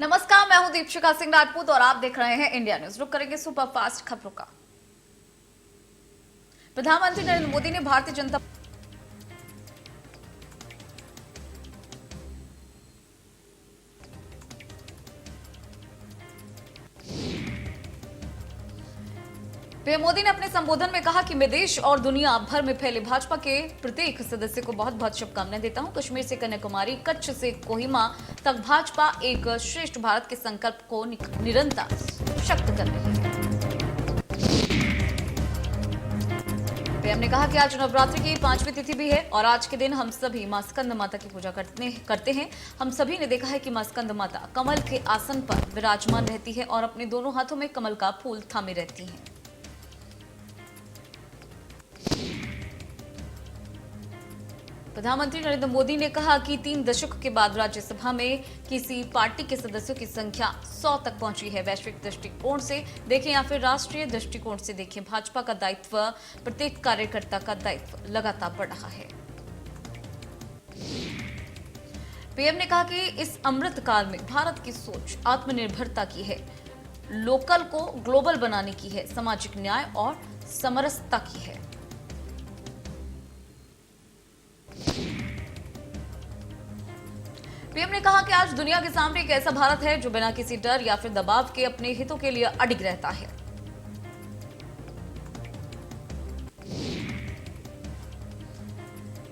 नमस्कार, मैं हूं दीपशिका सिंह राजपूत और आप देख रहे हैं इंडिया न्यूज। रुक करेंगे सुपरफास्ट खबरों का। प्रधानमंत्री नरेंद्र मोदी ने भारतीय जनता पीएम मोदी ने अपने संबोधन में कहा कि मैं देश और दुनिया भर में फैले भाजपा के प्रत्येक सदस्य को बहुत बहुत शुभकामनाएं देता हूं। कश्मीर से कन्याकुमारी, कच्छ से कोहिमा तक भाजपा एक श्रेष्ठ भारत के संकल्प को निरंतर शक्त कर रही है। पीएम ने कहा कि आज नवरात्रि की 5वीं तिथि भी है और आज के दिन हम सभी मां स्कंद माता की पूजा करते हैं। हम सभी ने देखा है कि मां स्कंद माता कमल के आसन पर विराजमान रहती है और अपने दोनों हाथों में कमल का फूल थामे रहती हैं। प्रधानमंत्री नरेंद्र मोदी ने कहा कि 3 दशक के बाद राज्यसभा में किसी पार्टी के सदस्यों की संख्या 100 तक पहुंची है। वैश्विक दृष्टिकोण से देखें या फिर राष्ट्रीय दृष्टिकोण से देखें, भाजपा का दायित्व, प्रत्येक कार्यकर्ता का दायित्व लगातार बढ़ रहा है। पीएम ने कहा कि इस अमृत काल में भारत की सोच आत्मनिर्भरता की है, लोकल को ग्लोबल बनाने की है, सामाजिक न्याय और समरसता की है। पीएम ने कहा कि आज दुनिया के सामने एक ऐसा भारत है जो बिना किसी डर या फिर दबाव के अपने हितों के लिए अडिग रहता है।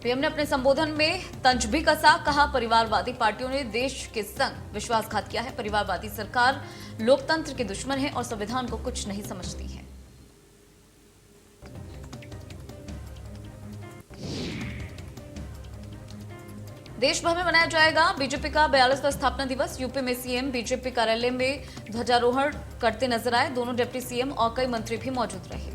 पीएम ने अपने संबोधन में तंज भी कसा, कहा परिवारवादी पार्टियों ने देश के संग विश्वासघात किया है। परिवारवादी सरकार लोकतंत्र के दुश्मन है और संविधान को कुछ नहीं समझती है। देश भर में मनाया जाएगा बीजेपी का 42वां स्थापना दिवस। यूपी में सीएम बीजेपी कार्यालय में ध्वजारोहण करते नजर आए। दोनों डिप्टी सीएम और कई मंत्री भी मौजूद रहे।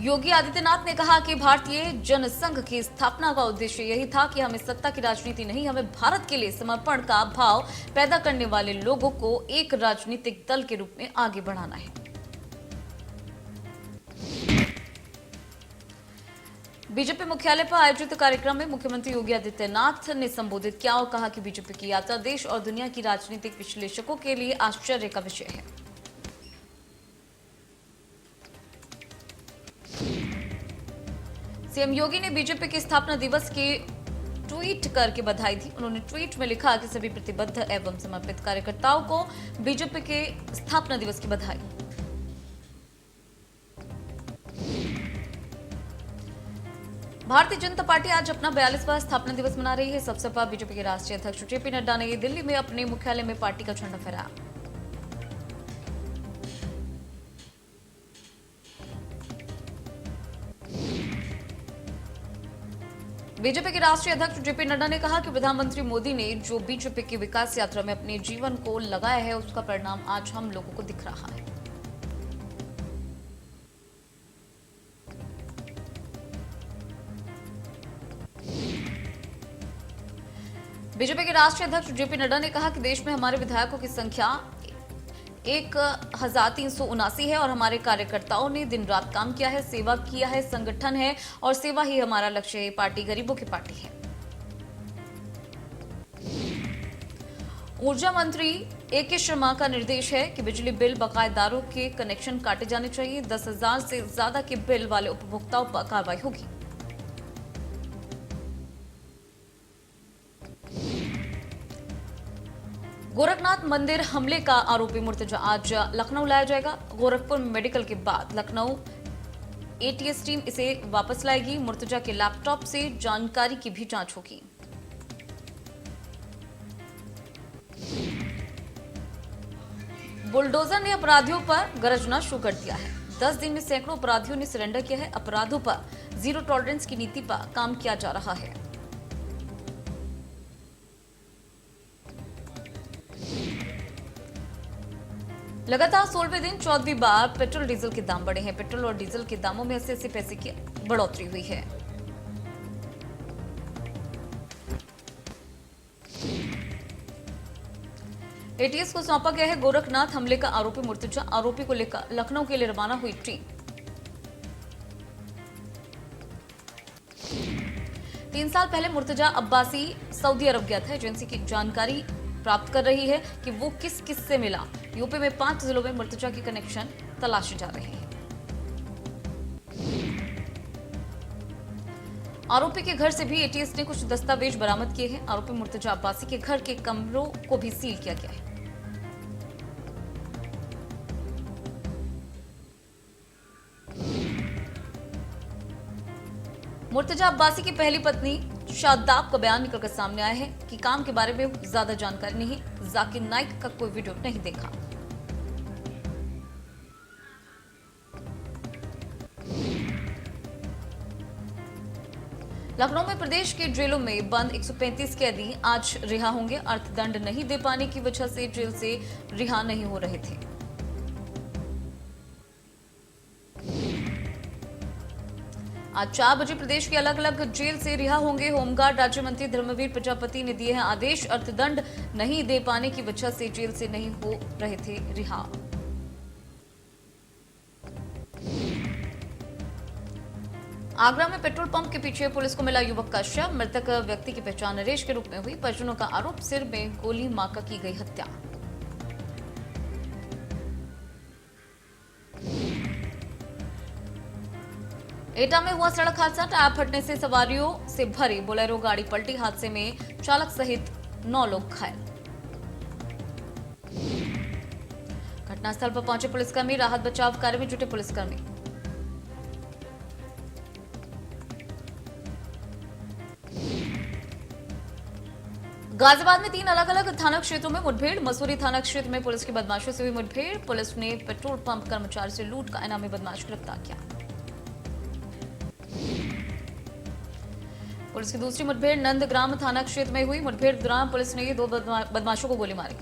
योगी आदित्यनाथ ने कहा कि भारतीय जनसंघ की स्थापना का उद्देश्य यही था कि हमें सत्ता की राजनीति नहीं, हमें भारत के लिए समर्पण का भाव पैदा करने वाले लोगों को एक राजनीतिक दल के रूप में आगे बढ़ाना है। बीजेपी मुख्यालय पर आयोजित कार्यक्रम में मुख्यमंत्री योगी आदित्यनाथ ने संबोधित किया और कहा कि बीजेपी की यात्रा देश और दुनिया की राजनीतिक विश्लेषकों के लिए आश्चर्य का विषय है। सीएम योगी ने बीजेपी के स्थापना दिवस की ट्वीट करके बधाई दी। उन्होंने ट्वीट में लिखा कि सभी प्रतिबद्ध एवं समर्पित कार्यकर्ताओं को बीजेपी के स्थापना दिवस की बधाई। भारतीय जनता पार्टी आज अपना 42वां स्थापना दिवस मना रही है। इस अवसर पर बीजेपी के राष्ट्रीय अध्यक्ष जेपी नड्डा ने दिल्ली में अपने मुख्यालय में पार्टी का झंडा फहराया। बीजेपी के राष्ट्रीय अध्यक्ष जेपी नड्डा ने कहा कि प्रधानमंत्री मोदी ने जो बीजेपी की विकास यात्रा में अपने जीवन को लगाया है, उसका परिणाम आज हम लोगों को दिख रहा है। बीजेपी के राष्ट्रीय अध्यक्ष जेपी नड्डा ने कहा कि देश में हमारे विधायकों की संख्या 1379 है और हमारे कार्यकर्ताओं ने दिन रात काम किया है, सेवा किया है, संगठन है और सेवा ही हमारा लक्ष्य है। पार्टी गरीबों की पार्टी है। ऊर्जा मंत्री ए.के. शर्मा का निर्देश है कि बिजली बिल बकायेदारों के कनेक्शन काटे जाने चाहिए। 10,000 से ज्यादा के बिल वाले उपभोक्ताओं पर कार्रवाई होगी। गोरखनाथ मंदिर हमले का आरोपी मुर्तजा आज लखनऊ लाया जाएगा। गोरखपुर मेडिकल के बाद लखनऊ एटीएस टीम इसे वापस लाएगी। मुर्तजा के लैपटॉप से जानकारी की भी जांच होगी। बुलडोजर ने अपराधियों पर गरजना शुरू कर दिया है। 10 दिन में सैकड़ों अपराधियों ने सरेंडर किया है। अपराधों पर जीरो टॉलरेंस की नीति पर काम किया जा रहा है। लगातार 16वें दिन 14वीं बार पेट्रोल डीजल के दाम बढ़े हैं। पेट्रोल और डीजल के दामों में 80-80 पैसे की बढ़ोतरी हुई है। एटीएस को सौंपा गया है गोरखनाथ हमले का आरोपी मुर्तजा। आरोपी को लेकर लखनऊ के लिए रवाना हुई टीम। 3 साल पहले मुर्तजा अब्बासी सऊदी अरब गया था। एजेंसी की जानकारी प्राप्त कर रही है कि वो किस किस से मिला। यूपी में 5 जिलों में मुर्तजा के कनेक्शन तलाशे जा रहे हैं। आरोपी के घर से भी एटीएस ने कुछ दस्तावेज बरामद किए हैं। आरोपी मुर्तजा अब्बासी के घर के कमरों को भी सील किया गया है। मुर्तजा अब्बासी की पहली पत्नी शादाब का बयान निकलकर सामने आया है कि काम के बारे में ज्यादा जानकारी नहीं, जाकिर नाइक का कोई वीडियो नहीं देखा। लखनऊ में प्रदेश के जेलों में बंद 135 कैदी आज रिहा होंगे। अर्थदंड नहीं दे पाने की वजह से जेल से रिहा नहीं हो रहे थे। आज 4 बजे प्रदेश के अलग अलग जेल से रिहा होंगे होमगार्ड राज्य मंत्री धर्मवीर प्रजापति ने दिए हैं आदेश। अर्थदंड नहीं दे पाने की वजह से जेल से नहीं हो रहे थे रिहा। आगरा में पेट्रोल पंप के पीछे पुलिस को मिला युवक का शव। मृतक व्यक्ति की पहचान नरेश के रूप में हुई। परिजनों का आरोप, सिर में गोली मारकर की गई हत्या। एटा में हुआ सड़क हादसा। टायर फटने से सवारियों से भरी बोलेरो गाड़ी पलटी। हादसे में चालक सहित 9 लोग घायल। घटनास्थल पर पहुंचे पुलिसकर्मी, राहत बचाव कार्य में जुटे पुलिसकर्मी। गाजियाबाद में 3 अलग अलग थाना क्षेत्रों में मुठभेड़। मसूरी थाना क्षेत्र में पुलिस की बदमाशों से हुई मुठभेड़। पुलिस ने पेट्रोल पंप कर्मचारी से लूट का इनामी बदमाश गिरफ्तार किया। पुलिस की दूसरी मुठभेड़ नंदग्राम थाना क्षेत्र में हुई। मुठभेड़ के दौरान पुलिस ने 2 बदमाशों को गोली मारी।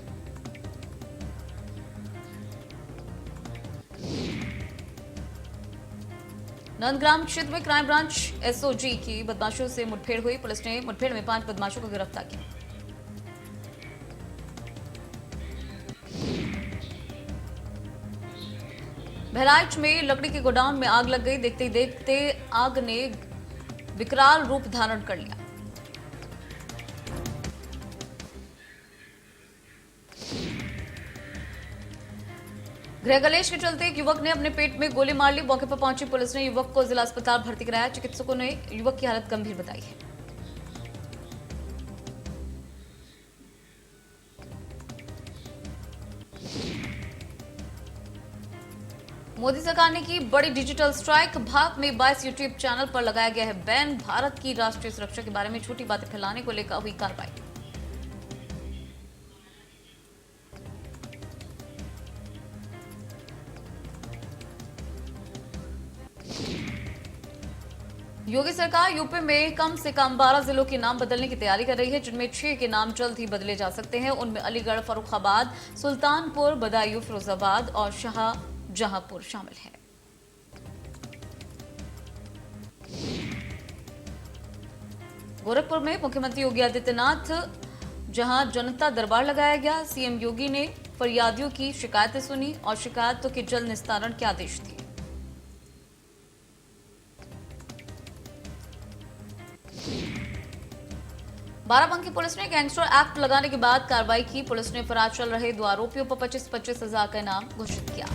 नंदग्राम क्षेत्र में क्राइम ब्रांच एसओजी की बदमाशों से मुठभेड़ हुई। पुलिस ने मुठभेड़ में 5 बदमाशों को गिरफ्तार किया। बहराइच में लकड़ी के गोडाउन में आग लग गई। देखते ही देखते आग ने विकराल रूप धारण कर लिया। गृह कलेश के चलते एक युवक ने अपने पेट में गोली मार ली। मौके पर पहुंची पुलिस ने युवक को जिला अस्पताल भर्ती कराया। चिकित्सकों ने युवक की हालत गंभीर बताई है। मोदी सरकार ने की बड़ी डिजिटल स्ट्राइक। भारत में 22 यूट्यूब चैनल पर लगाया गया है बैन। भारत की राष्ट्रीय सुरक्षा के बारे में झूठी बातें फैलाने को लेकर हुई कार्रवाई। योगी सरकार यूपी में कम से कम 12 जिलों के नाम बदलने की तैयारी कर रही है, जिनमें 6 के नाम जल्द ही बदले जा सकते हैं। उनमें अलीगढ़, फर्रुखाबाद, सुल्तानपुर, बदायूं, फिरोजाबाद और शाहजहांपुर शामिल है। गोरखपुर में मुख्यमंत्री योगी आदित्यनाथ जहां जनता दरबार लगाया गया। सीएम योगी ने फरियादियों की शिकायतें सुनी और शिकायतों के जल्द निस्तारण के आदेश दिए। बाराबंकी पुलिस ने गैंगस्टर एक्ट लगाने के बाद कार्रवाई की। पुलिस ने फरार चल रहे 2 आरोपियों पर 25-25 हजार का इनाम घोषित किया।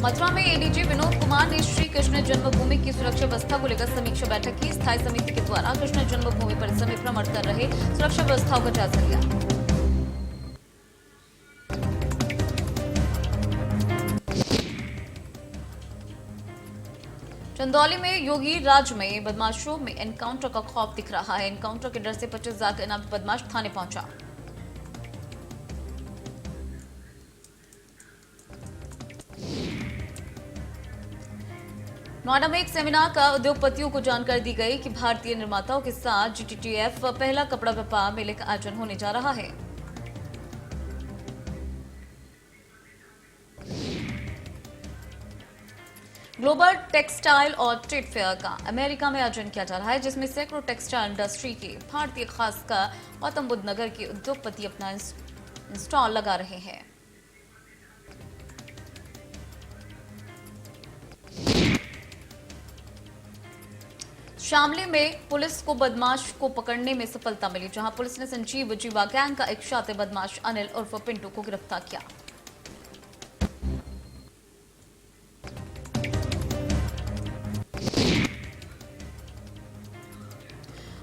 मथुरा में एडीजी विनोद कुमार ने श्री कृष्ण जन्मभूमि की सुरक्षा व्यवस्था को लेकर समीक्षा बैठक की। स्थायी समिति के द्वारा कृष्ण जन्मभूमि परिसर में भ्रमण कर रहे सुरक्षा व्यवस्थाओं का जायजा लिया। चंदौली में योगी राज में बदमाशों में एनकाउंटर का खौफ दिख रहा है। एनकाउंटर के डर से 25 हजार का इनामी बदमाश थाने पहुंचा। नोएडा में एक सेमिनार का उद्योगपतियों को जानकारी दी गई कि भारतीय निर्माताओं के साथ जीटीटीएफ पहला कपड़ा व्यापार मेले का आयोजन होने जा रहा है। ग्लोबल टेक्सटाइल और ट्रेड फेयर का अमेरिका में आयोजन किया जा रहा है, जिसमें सैकड़ों टेक्सटाइल इंडस्ट्री के भारतीय खासकर गौतम बुद्ध नगर के उद्योगपति अपना स्टॉल लगा रहे हैं। शामली में पुलिस को बदमाश को पकड़ने में सफलता मिली, जहां पुलिस ने संजीव जीवा गैंग का एक शातिर बदमाश अनिल उर्फ पिंटू को गिरफ्तार किया।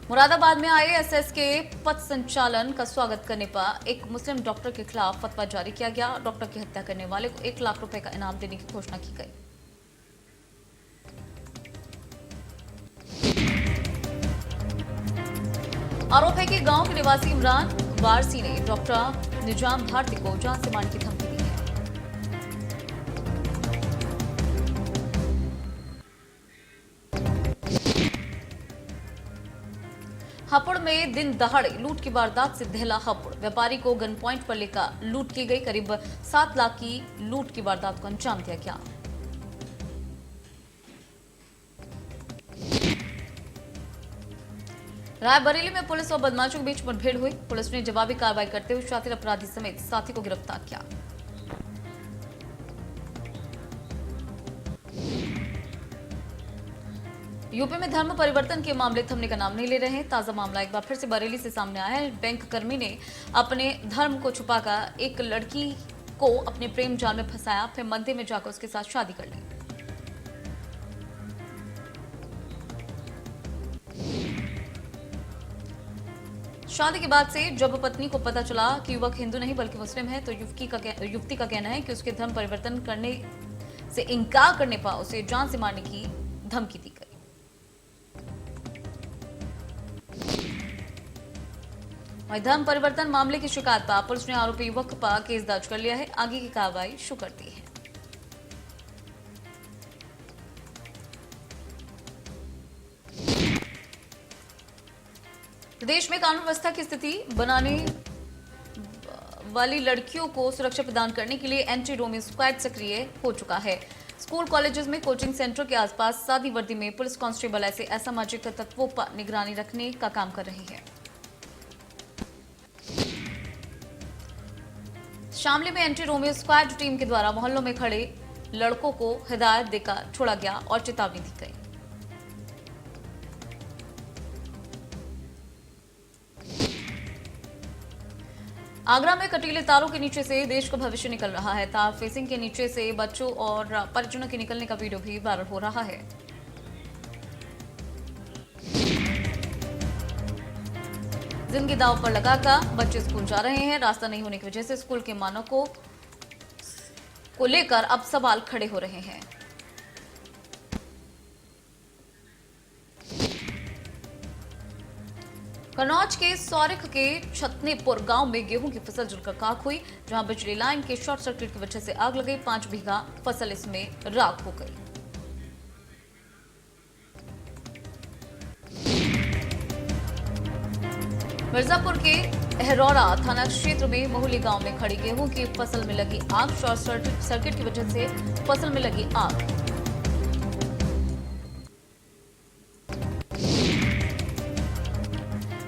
मुरादाबाद में आईएएसएस के पथ संचालन का स्वागत करने पर एक मुस्लिम डॉक्टर के खिलाफ फतवा जारी किया गया। डॉक्टर की हत्या करने वाले को 1 लाख रुपए का इनाम देने की घोषणा की गई। आरोप है कि गांव के निवासी इमरान वारसी ने डॉक्टर निजाम भारती को जान से मारने की धमकी दी है। हापुड़ में दिन दहाड़े लूट की वारदात से दहला हापुड़। व्यापारी को गन पॉइंट पर लेकर लूट की गई। करीब 7 लाख की लूट की वारदात को अंजाम दिया गया। रायबरेली में पुलिस और बदमाशों के बीच मुठभेड़ हुई। पुलिस ने जवाबी कार्रवाई करते हुए शातिर अपराधी समेत साथी को गिरफ्तार किया। यूपी में धर्म परिवर्तन के मामले थमने का नाम नहीं ले रहे हैं। ताजा मामला एक बार फिर से बरेली से सामने आया है। बैंक कर्मी ने अपने धर्म को छुपाकर एक लड़की को अपने प्रेम जाल में फंसाया, फिर मंदिर में जाकर उसके साथ शादी कर ली। शादी के बाद से जब पत्नी को पता चला कि युवक हिंदू नहीं बल्कि मुस्लिम है, तो युवती का कहना है कि उसके धर्म परिवर्तन करने से इनकार करने पर उसे जान से मारने की धमकी दी गई। वहीं धर्म परिवर्तन मामले की शिकायत पर पुलिस ने आरोपी युवक पर केस दर्ज कर लिया है। आगे की कार्रवाई शुरू कर दी है। प्रदेश में कानून व्यवस्था की स्थिति बनाने वाली लड़कियों को सुरक्षा प्रदान करने के लिए एंटी रोमियो स्क्वाड सक्रिय हो चुका है। स्कूल कॉलेजेस में कोचिंग सेंटर के आसपास सादी वर्दी में पुलिस कांस्टेबल ऐसे असामाजिक तत्वों पर निगरानी रखने का काम कर रही है। शामली में एंटी रोमियो स्क्वाड टीम के द्वारा मोहल्लों में खड़े लड़कों को हिदायत देकर छोड़ा गया और चेतावनी दी गई। आगरा में कटीले तारों के नीचे से देश का भविष्य निकल रहा है। तार फेसिंग के नीचे से बच्चों और परिजनों के निकलने का वीडियो भी वायरल हो रहा है। जिंदगी दांव पर लगाकर बच्चे स्कूल जा रहे हैं। रास्ता नहीं होने की वजह से स्कूल के मानकों को लेकर अब सवाल खड़े हो रहे हैं। कन्नौज के सौरिख के छतनेपुर गांव में गेहूं की फसल जलकर खाक हुई, जहां बिजली लाइन के शॉर्ट सर्किट की वजह से आग लग गई। 5 बीघा फसल इसमें राख हो गई। मिर्जापुर के अहरौरा थाना क्षेत्र में मोहली गांव में खड़ी गेहूं की फसल में लगी आग। शॉर्ट सर्किट की वजह से फसल में लगी आग।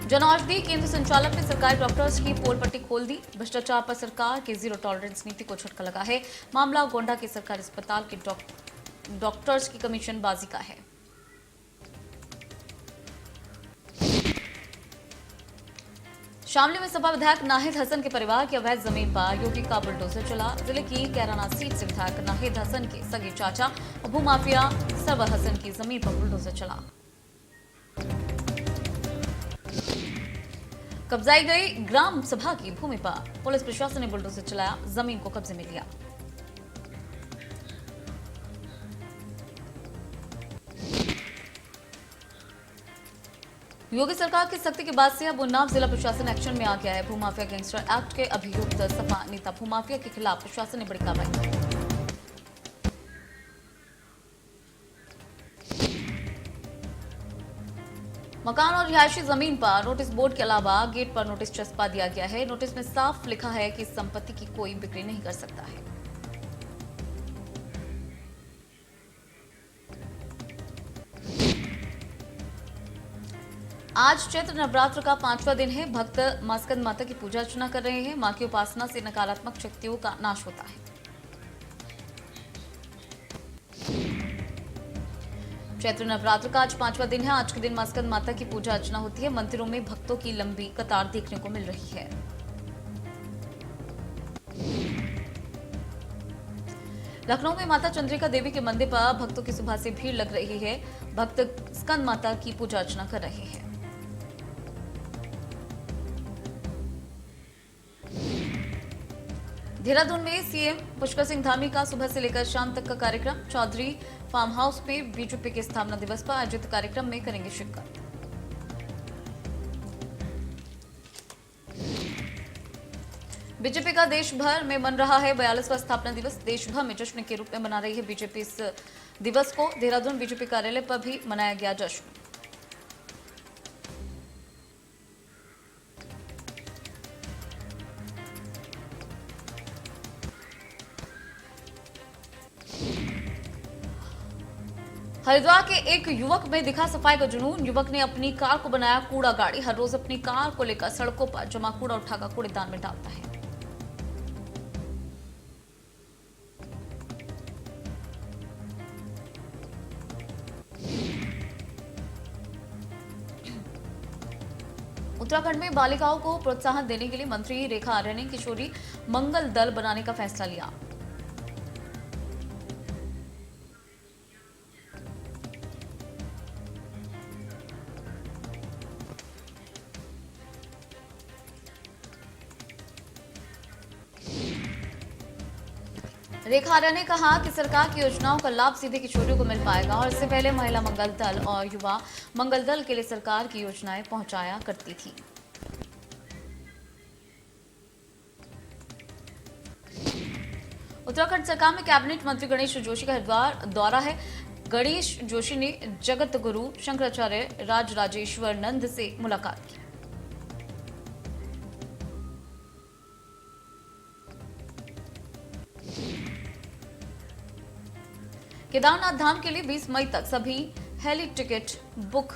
जन औषधि केंद्र संचालक ने सरकारी डॉक्टर्स की पोल पट्टी खोल दी। भ्रष्टाचार पर सरकार की जीरो टॉलरेंस नीति को झटका लगा है। मामला गोंडा के सरकारी अस्पताल के डॉक्टर्स की कमीशन बाजी का है। शामली में सपा विधायक नाहिद हसन के परिवार की अवैध जमीन पर योगी का बुलडोजर चला। जिले की कैराना सीट से विधायक नाहिद हसन के सगे चाचा और भूमाफिया सरवर हसन की जमीन पर बुलडोजर चला। कब्जाई गई ग्राम सभा की भूमि पर पुलिस प्रशासन ने बुलडोजर चलाया, जमीन को कब्जे में लिया। योगी सरकार की सख्ती के बाद से अब उन्नाव जिला प्रशासन एक्शन में आ गया है। भूमाफिया गैंगस्टर एक्ट के अभियुक्त सपा नेता भूमाफिया के खिलाफ प्रशासन ने बड़ी कार्रवाई की। मकान और रिहायशी जमीन पर नोटिस बोर्ड के अलावा गेट पर नोटिस चस्पा दिया गया है। नोटिस में साफ लिखा है कि संपत्ति की कोई बिक्री नहीं कर सकता है। आज चैत्र नवरात्र का 5वां दिन है। भक्त मां स्कंद माता की पूजा अर्चना कर रहे हैं। मां की उपासना से नकारात्मक शक्तियों का नाश होता है। चैत्र नवरात्र का आज 5वां दिन है। आज के दिन मां स्कंद माता की पूजा अर्चना होती है। मंदिरों में भक्तों की लंबी कतार देखने को मिल रही है। लखनऊ में माता चंद्रिका देवी के मंदिर पर भक्तों की सुबह से भीड़ लग रही है। भक्त स्कंद माता की पूजा अर्चना कर रहे हैं। देहरादून में सीएम पुष्कर सिंह धामी का सुबह से लेकर शाम तक का कार्यक्रम। चौधरी फार्म हाउस में बीजेपी के स्थापना दिवस पर आयोजित कार्यक्रम में करेंगे शिरकत। बीजेपी का देश भर में मन रहा है 42वां स्थापना दिवस। देश भर में जश्न के रूप में मना रही है बीजेपी इस दिवस को। देहरादून बीजेपी कार्यालय पर भी मनाया गया जश्न। हरिद्वार के एक युवक में दिखा सफाई का जुनून। युवक ने अपनी कार को बनाया कूड़ा गाड़ी। हर रोज अपनी कार को लेकर सड़कों पर जमा कूड़ा उठाकर कूड़ेदान में डालता है। उत्तराखंड में बालिकाओं को प्रोत्साहन देने के लिए मंत्री रेखा आर्य ने किशोरी मंगल दल बनाने का फैसला लिया। रेखा आर्य ने कहा कि सरकार की योजनाओं का लाभ सीधे किशोरियों को मिल पाएगा और इससे पहले महिला मंगल दल और युवा मंगल दल के लिए सरकार की योजनाएं पहुंचाया करती थी। उत्तराखंड सरकार में कैबिनेट मंत्री गणेश जोशी का हरिद्वार दौरा है। गणेश जोशी ने जगत गुरु शंकराचार्य राजराजेश्वर नंद से मुलाकात की। केदारनाथ धाम के लिए 20 मई तक सभी हेली टिकट बुक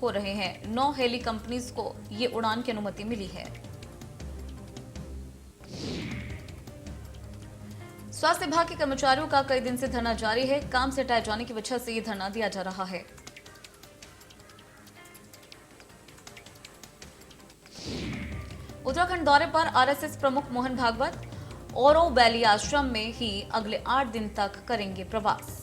हो रहे हैं। 9 हेली कंपनीज को ये उड़ान की अनुमति मिली है। स्वास्थ्य विभाग के कर्मचारियों का कई दिन से धरना जारी है। काम से हटाए जाने की वजह से ये धरना दिया जा रहा है। उत्तराखंड दौरे पर आरएसएस प्रमुख मोहन भागवत औरों वैली आश्रम में ही अगले 8 दिन तक करेंगे प्रवास।